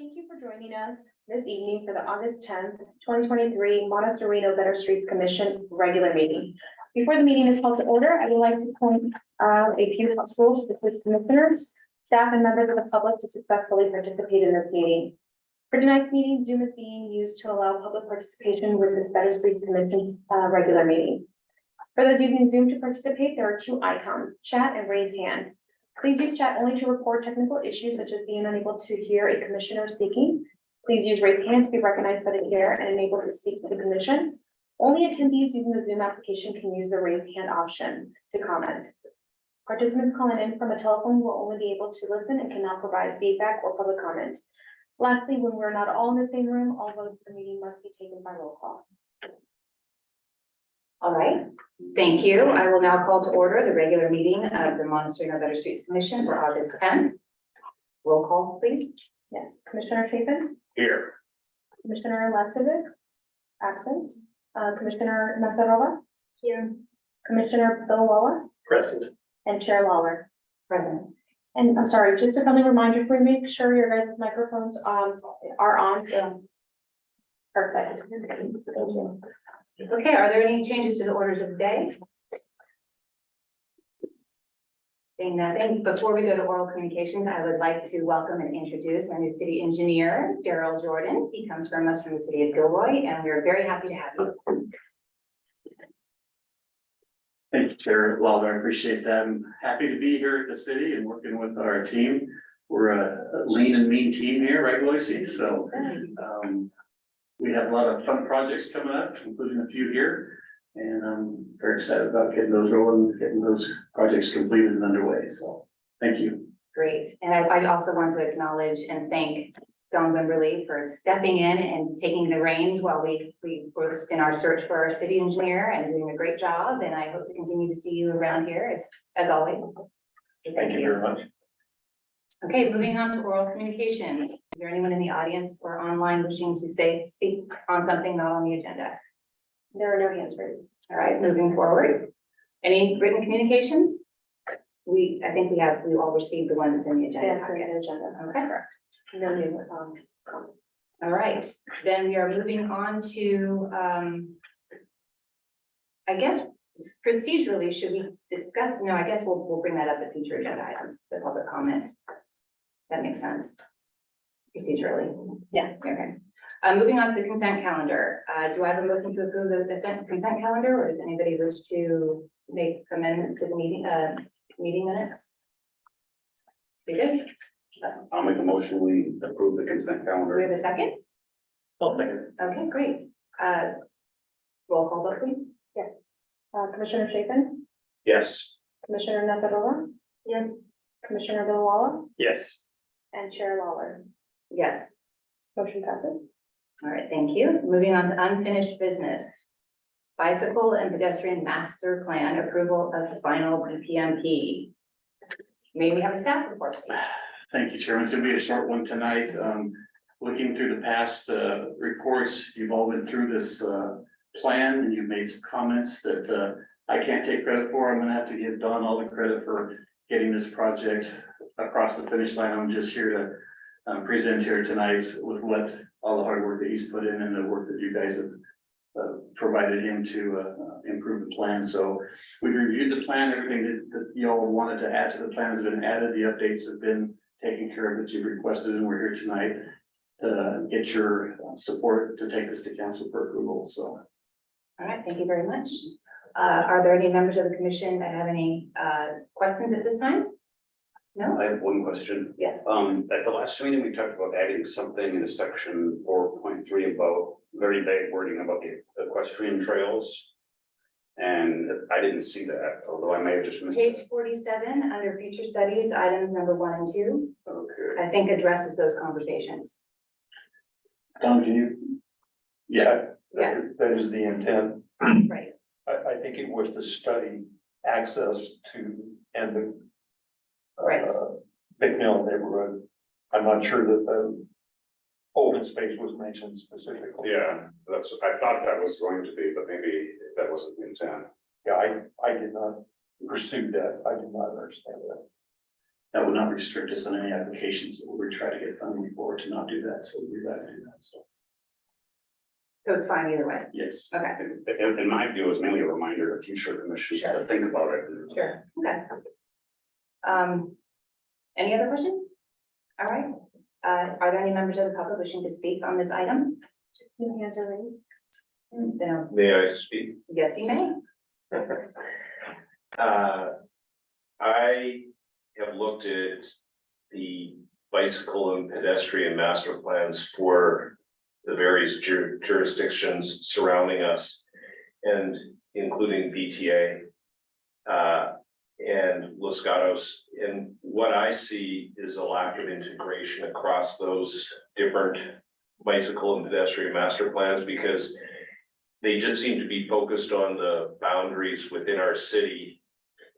Thank you for joining us this evening for the August 10th, 2023 Monte Sereno Better Streets Commission regular meeting. Before the meeting is called to order, I would like to point out a few house rules to assist commissioners, staff, and members of the public to successfully participate in this meeting. For tonight's meeting, Zoom is being used to allow public participation with this Better Streets Commission regular meeting. For those using Zoom to participate, there are two icons, chat and raise hand. Please use chat only to report technical issues such as being unable to hear a commissioner speaking. Please use raise hand to be recognized by the chair and enabled to speak to the commission. Only attendees using the Zoom application can use the raise hand option to comment. Participants calling in from a telephone will only be able to listen and cannot provide feedback or public comment. Lastly, when we're not all in the same room, all votes in the meeting must be taken by roll call. All right, thank you. I will now call to order the regular meeting of the Monte Sereno Better Streets Commission for August 10th. Roll call, please. Yes, Commissioner Chapin, Here. Commissioner Lacevic, absent. Commissioner Nasarova, Here. Commissioner Bilawala, Present. and Chair Lawler. Present. And I'm sorry, just a friendly reminder, please make sure your guys' microphones are on. So. Perfect. Thank you. Okay, are there any changes to the orders of the day? Seeing nothing, before we go to oral communications, I would like to welcome and introduce our new city engineer, Jordan. He comes from us from the city of Gilroy, and we're very happy to have you. Thank you, Chair Lawler. I appreciate that. I'm happy to be here at the city and working with our team. We're a lean and mean team here, right, Loisy? So we have a lot of fun projects coming up, including a few here. And I'm very excited about getting those rolling, getting those projects completed and underway. So thank you. Great, and I also want to acknowledge and thank Don Wimberly for stepping in and taking the reins while we were in our search for our city engineer and doing a great job. And I hope to continue to see you around here as always. Thank you very much. Okay, moving on to oral communications. Is there anyone in the audience or online wishing to speak on something not on the agenda? There are no hands raised. All right, moving forward. Any written communications? I think we all received the one that's in the agenda. That's in the agenda. Okay, correct. No new comment. All right, then we are moving on to, I guess procedurally, should we discuss? No, I guess we'll bring that up at future agenda items, the public comment. That makes sense. Procedurally. Yeah. Okay. Moving on to the consent calendar. Do I have a motion to approve the consent calendar, or does anybody wish to make amendments to the meeting minutes? We good? I'll make a motion. We approve the consent Do we calendar. have a second? I'll second. Okay, great. Roll call vote, please. Yes. Commissioner Chapin, Yes. Commissioner Nasarova, Yes. Commissioner Bilawala, Yes. and Chair Lawler. Yes. Motion passes. All right, thank you. Moving on to unfinished business. Bicycle and pedestrian master plan approval of final BPMP. May we have a staff report, please? Thank you, Chairman. It's gonna be a short one tonight. Looking through the past reports, you've all been through this plan and you've made some comments that I can't take credit for. I'm gonna have to give Don all the credit for getting this project across the finish line. I'm just here to present here tonight with what all the hard work that he's put in and the work that you guys have provided him to improve the plan. So we reviewed the plan. Everything that you all wanted to add to the plan has been added. The updates have been taken care of that you've requested, and we're here tonight to get your support to take this to council for approval. So. All right, thank you very much. Are there any members of the commission that have any questions at this time? No? I have one question. Yes. At the last meeting, we talked about adding something in section 4.3 about very vague wording about the equestrian trails. And I didn't see that, although I may have just missed Page it. 47 under future studies, items number 1 and 2, Okay. I think addresses those conversations. Don, can you? Yeah. Yeah. That is the intent. Right. I think it was to study access to and the Right. Big Mill neighborhood. I'm not sure that the open space was mentioned specifically. Yeah, I thought that was going to be, but maybe that wasn't the intent. Yeah, I did not pursue that. I did not understand that. that would not restrict us on any applications that we would try to get funding for to not do that, so we'd rather do that, so, So it's fine either way. yes. Okay, In my view, it's mainly a reminder to future commissions to think about it. sure, okay. Any other questions? All right, are there any members of the public wishing to speak on this item? Your hands are raised. No, May I speak? yes, you may. I have looked at the bicycle and pedestrian master plans for the various jurisdictions surrounding us, and including VTA and Los Gatos. And what I see is a lack of integration across those different bicycle and pedestrian master plans, because they just seem to be focused on the boundaries within our city.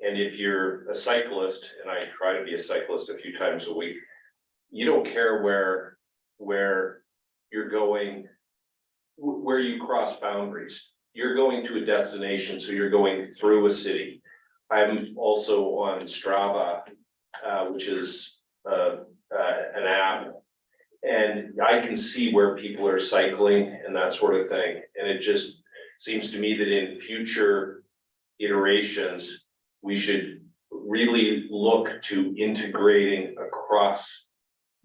And if you're a cyclist, and I try to be a cyclist a few times a week, you don't care where you're going, where you cross boundaries. You're going to a destination, so you're going through a city. I'm also on Strava, which is an app, and I can see where people are cycling and that sort of thing. And it just seems to me that in future iterations, we should really look to integrating across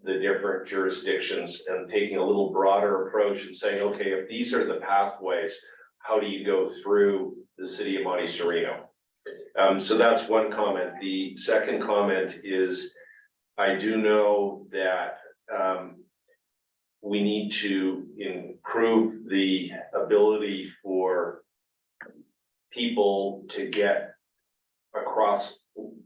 the different jurisdictions and taking a little broader approach and saying, okay, if these are the pathways, how do you go through the city of Monte Sereno? So that's one comment. The second comment is, I do know that we need to improve the ability for people to get across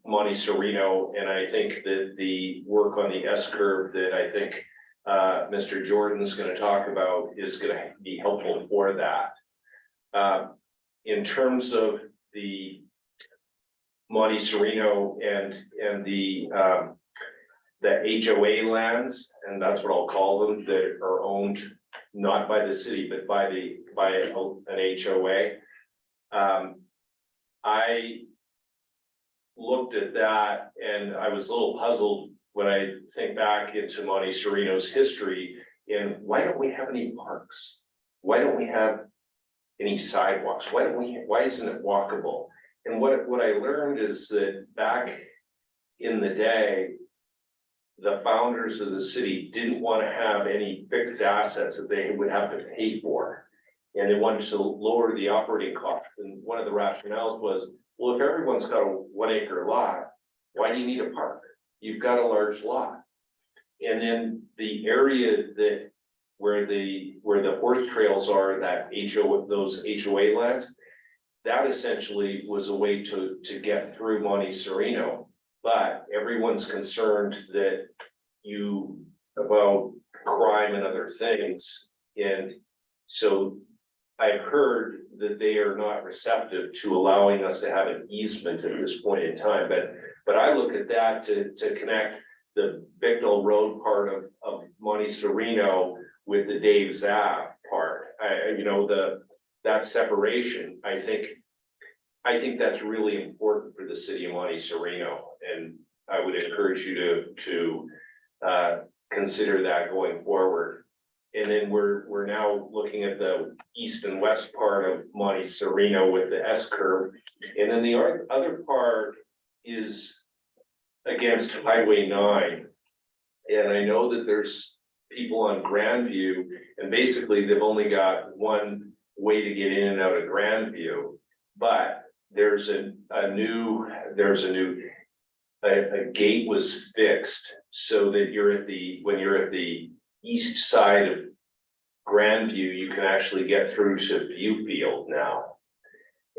Monte Sereno, and I think that the work on the S-curve that I think Mr. Jordan's going to talk about is going to be helpful for that. In terms of the Monte Sereno and the HOA lands, and that's what I'll call them, that are owned not by the city but by an HOA. I looked at that and I was a little puzzled when I think back into Monte Sereno's history, and why don't we have any parks? Why don't we have any sidewalks? Why isn't it walkable? And what I learned is that back in the day, the founders of the city didn't want to have any fixed assets that they would have to pay for. And they wanted to lower the operating cost. And one of the rationales was, well, if everyone's got a 1 acre lot, why do you need a park? You've got a large lot. And then the area where the horse trails are, those HOA lands, that essentially was a way to get through Monte Sereno. But everyone's concerned that about crime and other things. And so I've heard that they are not receptive to allowing us to have an easement at this point in time, but I look at that to connect the Bicknell Road part of Monte Sereno with the Dave Zapp part. That separation, I think that's really important for the city of Monte Sereno, and I would encourage you to consider that going forward. And then we're now looking at the east and west part of Monte Sereno with the S-curve. And then the other part is against Highway 9. And I know that there's people on Grandview, and basically they've only got one way to get in and out of Grandview. But there's a gate was fixed so that when you're at the east side of Grandview, you can actually get through to Viewfield now.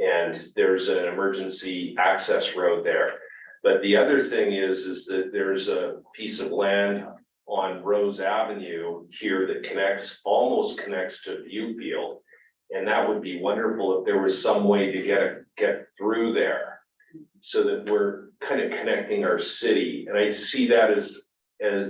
And there's an emergency access road there. But the other thing is that there's a piece of land on Rose Avenue here that almost connects to Viewfield. And that would be wonderful if there was some way to get through there so that we're kind of connecting our city. And I see that as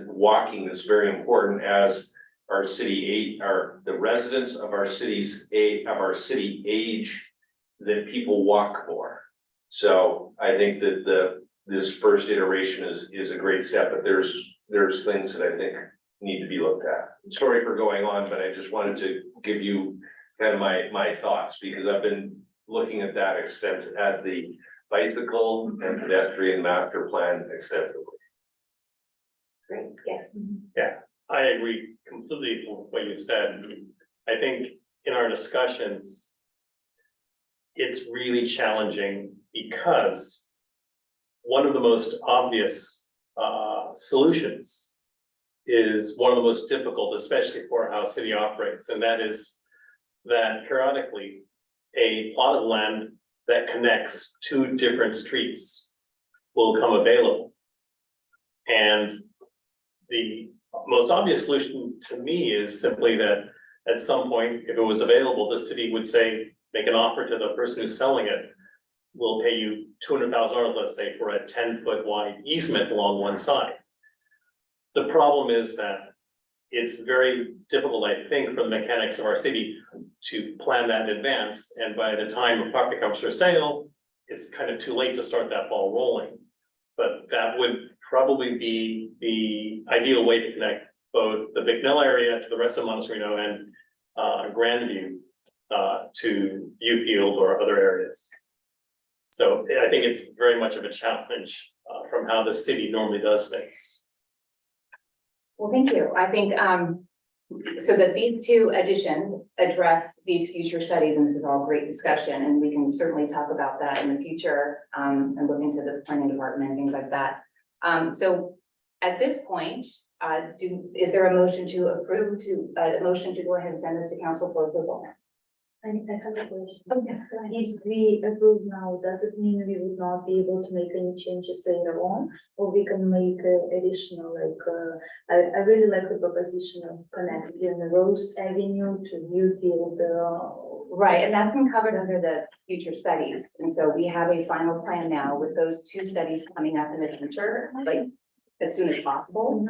walking is very important as our city the residents of our city age, that people walk more. So I think that this first iteration is a great step, but there's things that I think need to be looked at. Sorry for going on, but I just wanted to give you kind of my thoughts, because I've been looking at that extent at the bicycle and pedestrian master plan extensively. Great, yes. I agree completely with what you said. I think in our discussions, it's really challenging because one of the most obvious solutions is one of the most difficult, especially for how city operates, and that is that periodically a plot of land that connects two different streets will come available. And the most obvious solution to me is simply that at some point, if it was available, the city would say, make an offer to the person who's selling it. We'll pay you $200,000, let's say, for a 10-foot wide easement along one side. The problem is that it's very difficult, I think, for the mechanics of our city to plan that in advance. And by the time a property comes for sale, it's kind of too late to start that ball rolling. But that would probably be the ideal way to connect both the Bicknell area to the rest of Monte Sereno and Grandview to Viewfield or other areas. So I think it's very much of a challenge from how the city normally does things. Well, thank you. I think, so that these two additions address these future studies, and this is all great discussion, and we can certainly talk about that in the future, and look into the planning department and things like that. So at this point, is there a motion to approve a motion to go ahead and send this to council for approval? I have a question. Oh, yes, go ahead. If we approve now, does it mean we would not be able to make any changes later on? Or we can make additional, I really like the proposition of connecting the Rose Avenue to Viewfield. Right, and that's been covered under the future studies. And so we have a final plan now with those two studies coming up in the future, like as soon as possible.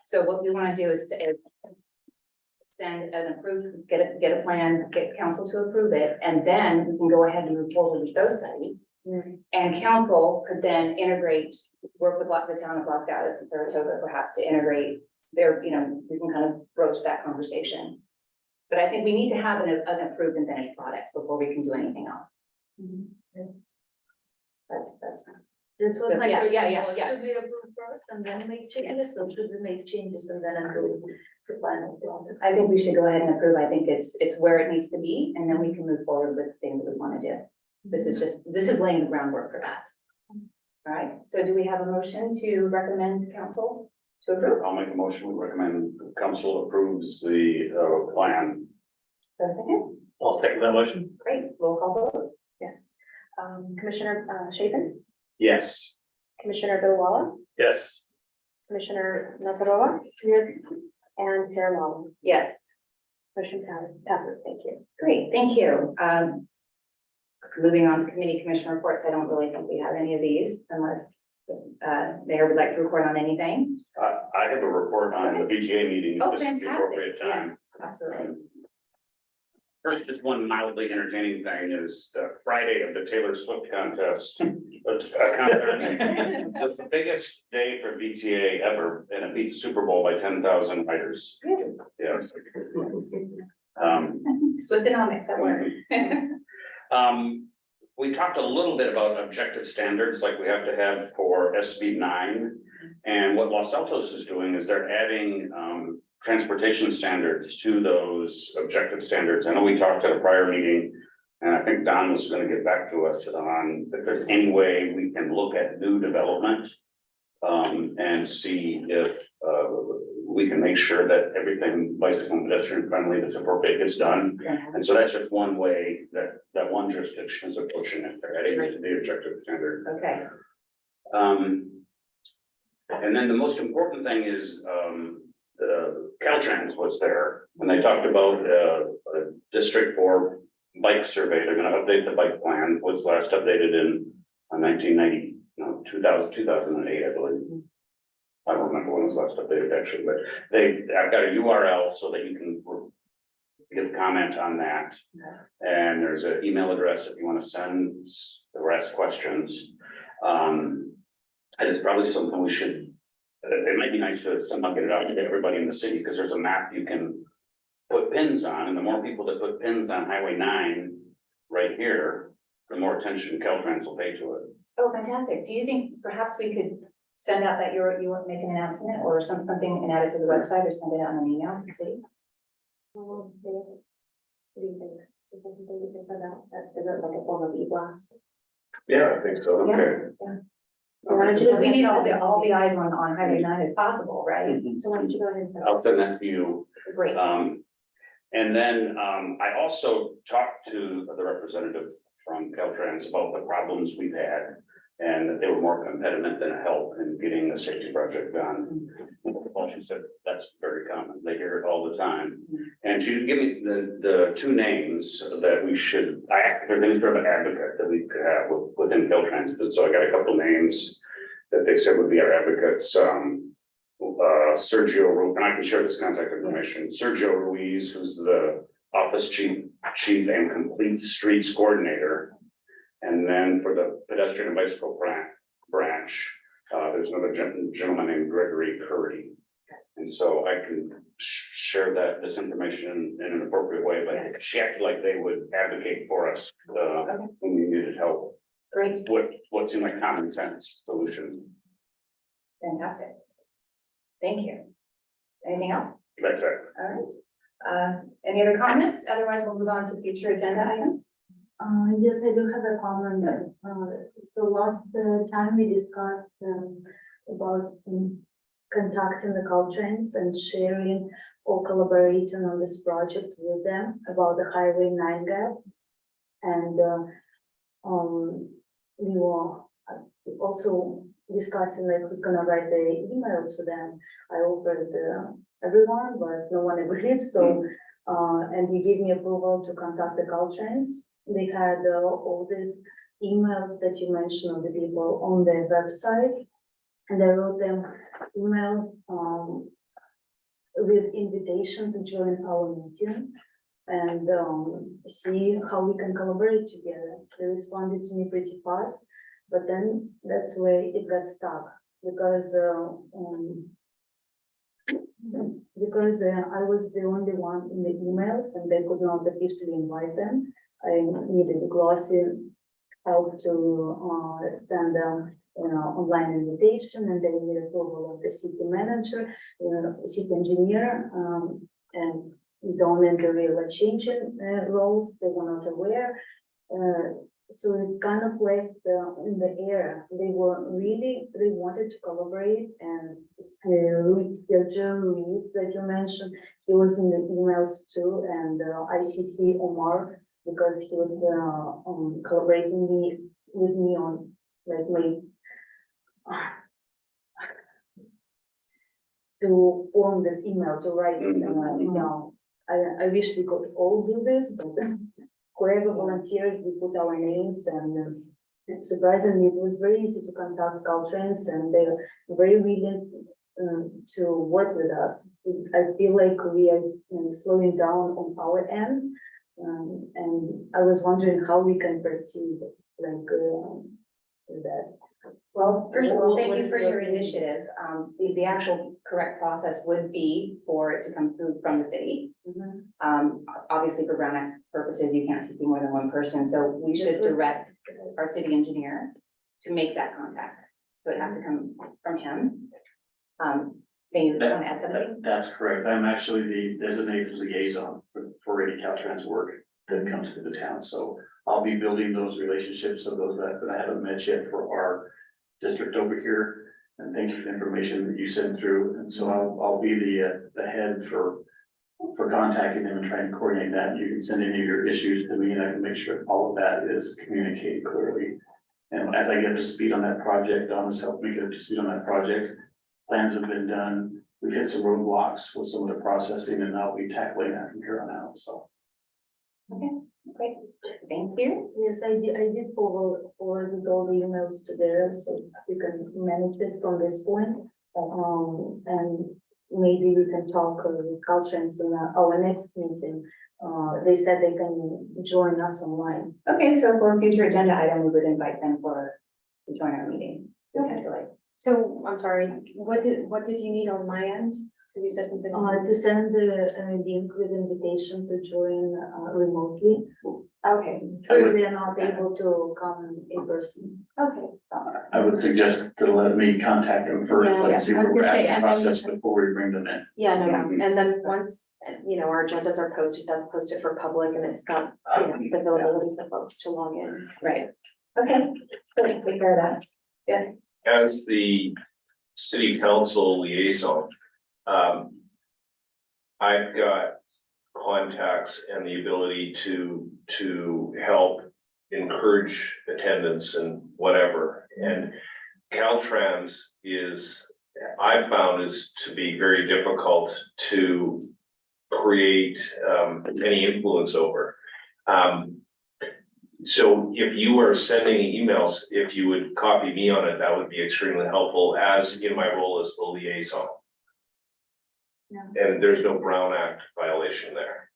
So what we want to do is send an approved, get a plan, get council to approve it, and then we can go ahead and move forward with those studies. And council could then integrate, work with the town of Los Gatos and Saratoga perhaps to integrate their, we can kind of broach that conversation. But I think we need to have an approved and finished product before we can do anything else. That's what my Yeah, question yeah, was. yeah. Should we approve first and then make changes, or should we make changes and then approve the final product? I think we should go ahead and approve. I think it's where it needs to be, and then we can move forward with things that we want to do. This is laying the groundwork for that. All right, so do we have a motion to recommend to council to approve? I'll make a motion, we recommend council approves the plan. That's a second. I'll second that motion. Great, roll call vote. Commissioner Chapin, Yes. Commissioner Bilwala, Yes. Commissioner Nazarova, and Chair Malone. Yes, Motion passes. Thank you. great, thank you. Moving on to committee commission reports, I don't really think we have any of these unless Mayor would like to report on anything. I have a report on the BGA meeting. Oh, This is the fantastic. appropriate time. Yes, absolutely. First, just one mildly entertaining thing is the Friday of the Taylor Swift contest. It's the biggest day for BTA ever, and it beat the Super Bowl by 10,000 riders. Good. Yes. Swiftonomics at work. We talked a little bit about objective standards like we have to have for SB 9. And what Los Altos is doing is they're adding transportation standards to those objective standards. I know we talked at a prior meeting, and I think Don was going to get back to us on if there's any way we can look at new development and see if we can make sure that everything bicycle and pedestrian friendly that's appropriate gets done. And so that's just one way that one jurisdiction is approaching it. They're adding it to the objective standard. Okay, And then the most important thing is Caltrans was there when they talked about a District 4 bike survey. They're going to update the bike plan. Was last updated in 2008, I believe. I don't remember when it was last updated actually, but I've got a URL so that you can give comment on that. And there's an email address if you want to send or ask questions. And it's probably something we should, it might be nice to somehow get it out to everybody in the city, because there's a map you can put pins on, and the more people that put pins on Highway 9 right here, the more attention Caltrans will pay to it. Oh, fantastic. Do you think perhaps we could send out that you want to make an announcement or something and add it to the website or send it out in an email to the city? What do you think? Is that something we can send out? Is it like a form of e-blast? Yeah, I think so. Okay. Why don't you Because go we ahead need and all send the it? eyes on Highway 9 as possible, right? So why don't you go ahead and send I'll it? send that to you. Great. And then, I also talked to the representative from Caltrans about the problems we've had. And that they were more competitive than a help in getting the safety project done. Well, she said, that's very common. They hear it all the time. And she did give me the two names that we should, I asked if there's any sort of advocate that we could have within Caltrans. So I got a couple names that they said would be our advocates. Sergio, and I can share this contact information. Sergio Ruiz, who's the office chief and complete streets coordinator. And then for the pedestrian and bicycle branch, there's another gentleman named Gregory Curry. And so I can share this information in an appropriate way, but she acted like they would advocate for us, when we needed help. Great, What seemed like common sense solution. fantastic. Thank you. Anything else? That's it. All right. Any other comments? Otherwise, we'll move on to future agenda items. Yes, I do have a comment. So last time we discussed about contacting the Caltrans and sharing or collaborating on this project with them about the Highway 9 gap. And we were also discussing like who's gonna write the email to them. I offered everyone, but no one agreed. So and he gave me approval to contact the Caltrans. They had all these emails that you mentioned of the people on their website. And I wrote them email with invitation to join our meeting and see how we can collaborate together. They responded to me pretty fast, but then that's where it got stuck because I was the only one in the emails and they could not officially invite them. I needed a glossy help to send them, online invitation, and they need approval of the city manager, city engineer, and Don and Gary were changing roles. They were not aware. So it kind of left in the air. They wanted to collaborate, and Sergio Ruiz that you mentioned, he was in the emails too, and ICC Omar, because he was collaborating with me on like my to form this email, to write email. I wish we could all do this, but whoever volunteered, we put our names, and surprisingly, it was very easy to contact Caltrans, and they are very willing to work with us. I feel like we are slowing down on our end. And I was wondering how we can proceed like that. Well, first of all, thank What you is for your your initiative. The actual correct process would be for it to come through from the city. Obviously for Brown Act purposes, you can't see more than one person, so we should direct our city engineer to make that contact. So it has to come from him. Maybe you want to add something? That's correct. I'm actually the designated liaison for any Caltrans work that comes to the town. So I'll be building those relationships of those that I haven't met yet for our district over here. And thank you for the information that you sent through. And so I'll be the head for contacting them and trying to coordinate that. You can send any of your issues to me and I can make sure all of that is communicated clearly. And as I get up to speed on that project, Don has helped me get up to speed on that project. Plans have been done. We've hit some roadblocks with some of the processing and I'll be tackling that from here on out, so. Okay, great. Thank you. Yes, I did forward all the emails to there, so you can manage it from this point. And maybe we can talk with Caltrans in our next meeting. They said they can join us online. Okay, so for a future agenda item, we would invite them to join our meeting, potentially. So, I'm sorry, what did you need on my end? Have you said something? To send the link with invitation to join remotely. Okay, So they are not able to come in person. okay. I would suggest to let me contact them first, Yeah, let's see I was where we're gonna say, at in and the then- process before we bring them in. Yeah, no, Mhm. and then once, our agendas are posted, that's posted for public and it's got, the availability for folks to log in. Right. Okay, so we can take care of that. Yes. As the city council liaison, I've got contacts and the ability to help encourage attendance and whatever. And Caltrans is, I've found is to be very difficult to create any influence over. So if you are sending emails, if you would copy me on it, that would be extremely helpful as in my role as the liaison. Yeah. And there's no Brown Act violation there.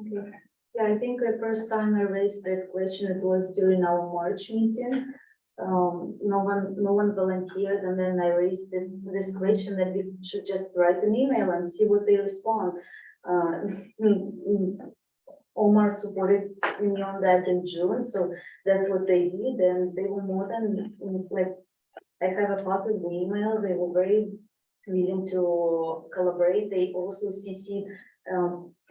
Okay. Yeah, I think the first time I raised that question, it was during our March meeting. No one volunteered, and then I raised this question that we should just write an email and see what they respond. Omar supported me on that in June, so that's what they did, and they were more than, like, I have a copy of the email, they were very willing to collaborate. They also CC'd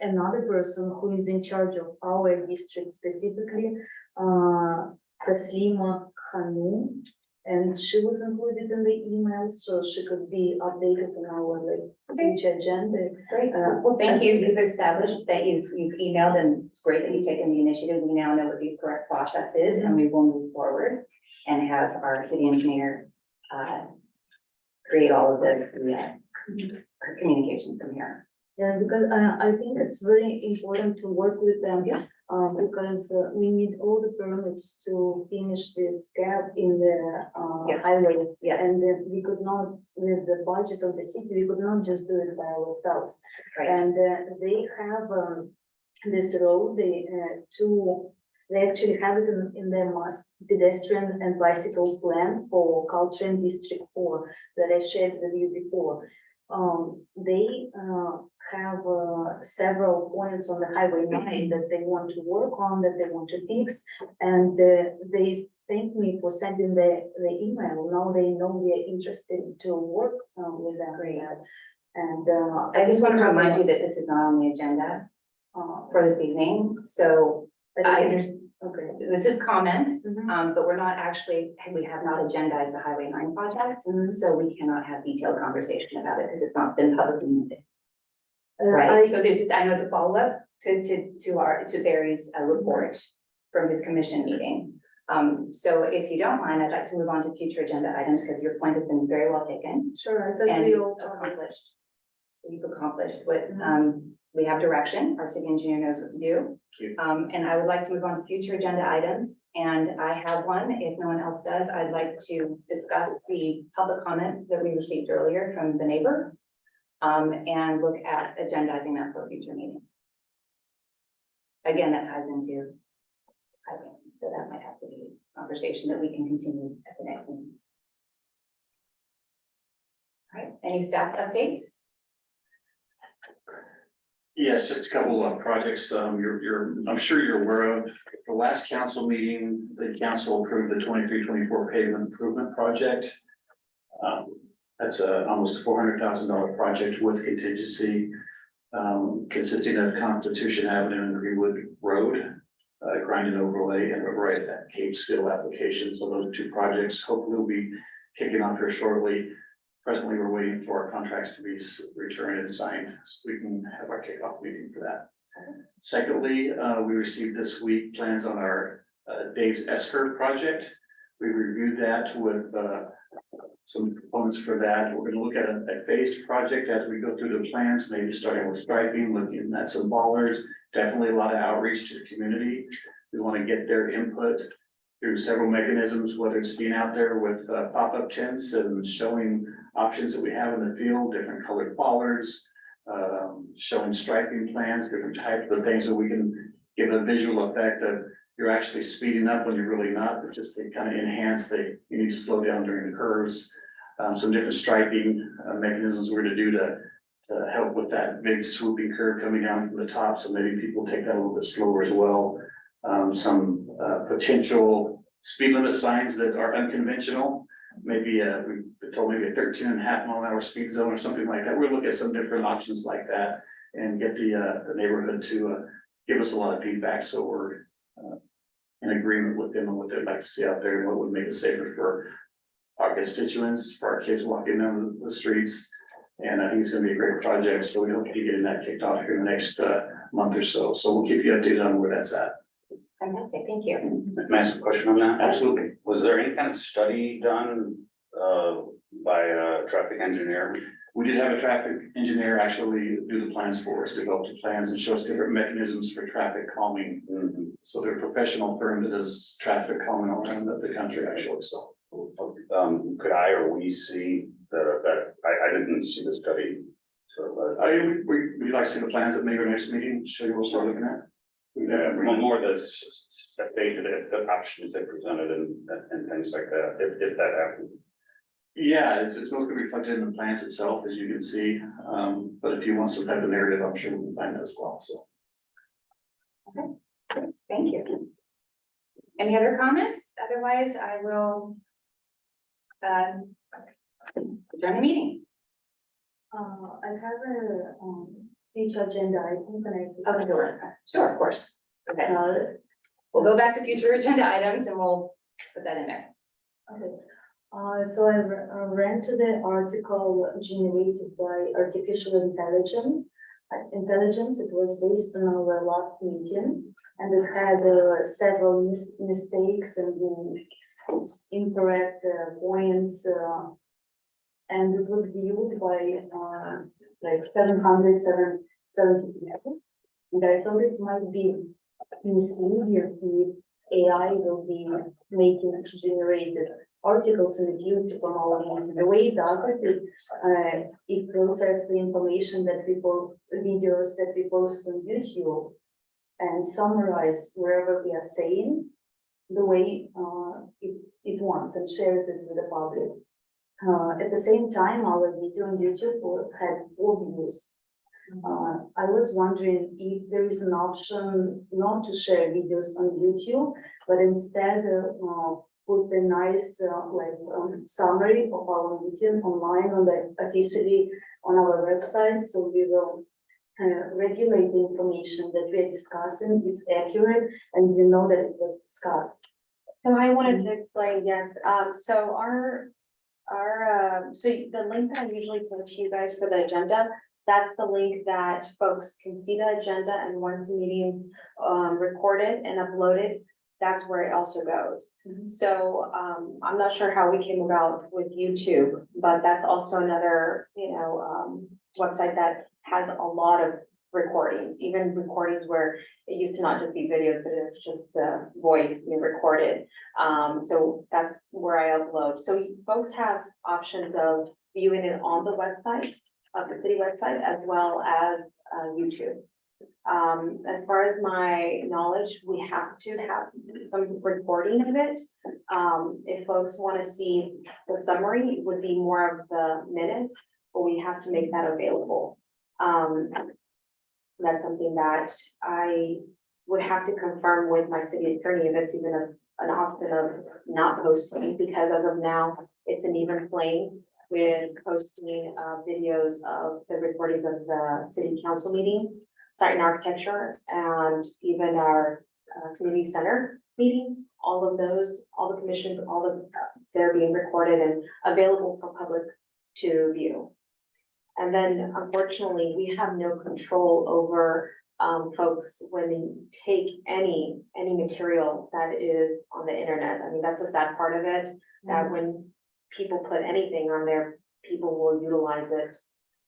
another person who is in charge of our district specifically, Taslima Khanum, and she was included in the email, so she could be updated on our future agenda. Great. Well, thank you. You've established that you've emailed, and it's great that you've taken the initiative. We now know what the correct process is, and we will move forward and have our city engineer create all of the communications from here. Yeah, because I think it's very important to work with them. Yeah. Because we need all the permits to finish this gap in the Yes. highway. Yeah. And then we could not, with the budget of the city, we could not just do it by ourselves. Right. And they have this road, they actually have it in their mass pedestrian and bicycle plan for Culture and District 4 that I shared with you before. They have several points on the Highway 9 that they want to work on, that they want to fix, and they thank me for sending the email. Now they know we are interested to work with them. Great. And I just want to remind you that this is not on the agenda for this evening, so Okay. this is comments, Mhm. but we have not agendized the Highway 9 project, so we cannot have detailed conversation about it because it's not been publicly noted. Right, so this is, I know it's a follow-up to Barry's report from his commission meeting. So if you don't mind, I'd like to move on to future agenda items because your point has been very well taken Sure, I thought and we all. accomplished. You've accomplished what, we have direction, our city engineer knows what to do. Thank you. And I would like to move on to future agenda items, and I have one, if no one else does, I'd like to discuss the public comment that we received earlier from the neighbor. And look at agendizing that for a future meeting. Again, that ties into highway, so that might have to be a conversation that we can continue at the next meeting. All right, any staff updates? Yes, just a couple of projects, I'm sure you're aware of, the last council meeting, the council approved the 23-24 pavement improvement project. That's almost $400,000 project with contingency, consisting of Constitution Avenue and Greenwood Road, grind and overlay and overlay that Cape Steel application. So those two projects hopefully will be kicking off here shortly. Presently, we're waiting for our contracts to be returned and signed, so we can have our kickoff meeting for that. Secondly, we received this week plans on our Dave's S-Curve project. We reviewed that with some components for that. We're gonna look at a phased project as we go through the plans, maybe starting with striping, looking at some ballers, definitely a lot of outreach to the community. We want to get their input through several mechanisms, whether it's being out there with pop-up tents and showing options that we have in the field, different colored bollards, showing striping plans, different types of things that we can give a visual effect of you're actually speeding up when you're really not, but just to kind of enhance you need to slow down during the curves. some different striping mechanisms we're to do to help with that big swooping curve coming down from the top, so maybe people take that a little bit slower as well. Some potential speed limit signs that are unconventional, maybe we told maybe a 13.5 mile an hour speed zone or something like that. We'll look at some different options like that and get the neighborhood to give us a lot of feedback, so we're in agreement with them on what they'd like to see out there and what would make it safer for our constituents, for our kids walking down the streets. And I think it's gonna be a great project, so we hope to be getting that kicked off here in the next month or so. So we'll keep you updated on where that's at. Fantastic, thank you. Can I ask a question on that? Absolutely. Was there any kind of study done by a traffic engineer? We did have a traffic engineer actually do the plans for us, develop the plans and show us different mechanisms for traffic calming. So they're a professional firm that does traffic calming all around the country actually, so. Could I or we see that, I didn't see the study, so. We'd like to see the plans at maybe our next meeting, show you what we're looking at. Yeah, more the the options they presented and things like that, if that happened. Yeah, it's mostly reflected in the plans itself, as you can see, but if you want some type of narrative, I'm sure we can find that as well, so. Thank you. Any other comments? Otherwise, I will adjourn the meeting. I have a, each agenda item connected. Oh, sure, of course. Okay, we'll go back to future agenda items and we'll put that in there. Okay, so I ran to the article generated by artificial intelligence. It was based on our last meeting, and it had several mistakes and incorrect points, and it was viewed by like 770 people. And I thought it might be misleading if AI will be making generated articles in the future from our meeting. The way it does it processes the information that videos that we post on YouTube and summarize wherever we are saying the way it wants and shares it with the public. At the same time, our video on YouTube had 4 views. I was wondering if there is an option not to share videos on YouTube, but instead put a nice summary of our meeting online officially on our website, so we will regulate the information that we are discussing. It's accurate, and we know that it was discussed. So I wanted to explain, yes, so so the link that I usually send to you guys for the agenda, that's the link that folks can see the agenda, and once the meeting's recorded and uploaded, that's where it also goes. So I'm not sure how we came about with YouTube, but that's also another, website that has a lot of recordings, even recordings where it used to not just be videos, but it's just the voice being recorded. So that's where I upload. So folks have options of viewing it on the website of the city website as well as YouTube. As far as my knowledge, we have to have some recording of it. If folks want to see the summary, it would be more of the minutes, but we have to make that available. That's something that I would have to confirm with my city attorney if it's even an option of not posting, because as of now, it's an even playing with posting videos of the recordings of the city council meetings, site and architecture, and even our community center meetings. All of those, all the commissions, they're being recorded and available for public to view. And then unfortunately, we have no control over folks when they take any material that is on the internet. I mean, that's a sad part of it, that when people put anything on there, people will utilize it,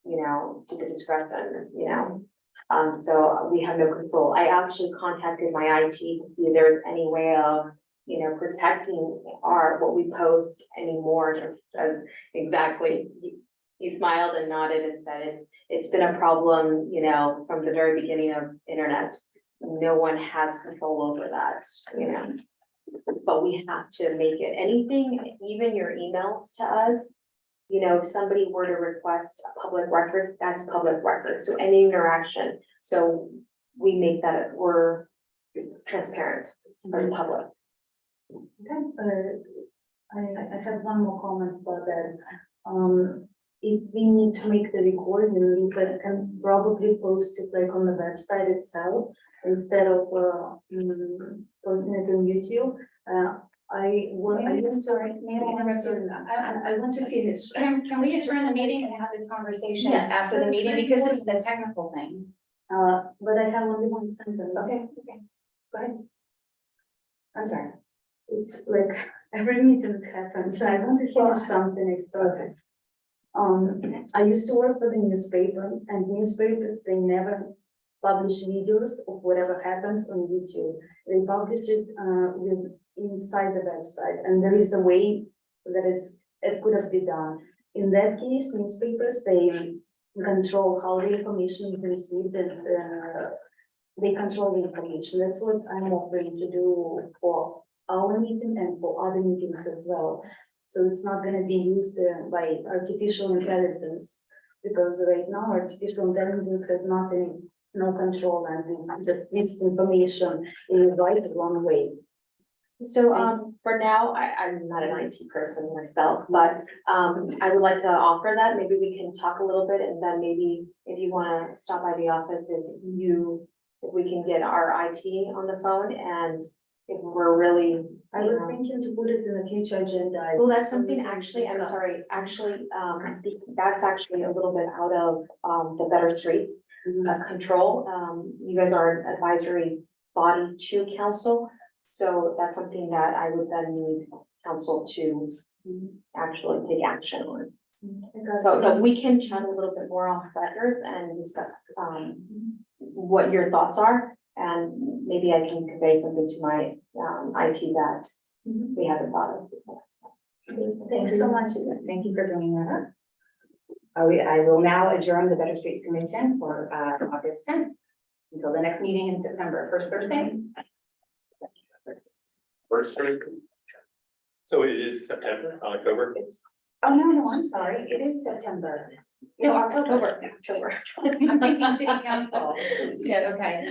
to the discretion, so we have no control. I actually contacted my IT to see if there's any way of, protecting what we post anymore. Exactly. He smiled and nodded and said it's been a problem, from the very beginning of internet. No one has control over that, But we have to make it anything, even your emails to us, you know, if somebody were to request public records, that's public record, so any interaction, so we make that, we're transparent for the public. I have one more comment about that. If we need to make the recording, we can probably post it like on the website itself instead of posting it on YouTube. I used to. I want to finish. Can we adjourn the meeting and have this conversation Yeah, after the that's meeting, very because this is important. a technical thing? But I have only one sentence. Okay, go ahead. I'm sorry. It's like every meeting it happens. I want to finish something I started. I used to work for the newspaper, and newspapers, they never publish videos of whatever happens on YouTube. They publish it inside the website, and there is a way that it could have been done. In that case, newspapers, they control how the information is received, and they control the information. That's what I'm offering to do for our meeting and for other meetings as well. So it's not gonna be used by artificial intelligence, because right now artificial intelligence has no control, and just misinformation in the right or wrong way. So, for now, I'm not an IT person myself, but, I would like to offer that, maybe we can talk a little bit, and then maybe if you wanna stop by the office, if we can get our IT on the phone, and if we're really. I was thinking to put it in a future agenda. Well, that's something actually, I'm sorry, actually, that's actually a little bit out of, the Better Street control. You guys are an advisory body to council, so that's something that I would then need council to actually take action on. So, but we can chat a little bit more off record and discuss, what your thoughts are, and maybe I can convey something to my, IT that we haven't thought of before, so. Thank you so much. Thank you for bringing that up. I will now adjourn the Better Streets Commission for August 10th until the next meeting in September, first Thursday. First, So it is September, October? Oh, no, I'm sorry. It is September. No, October. October. I'm thinking city council. Yeah, okay.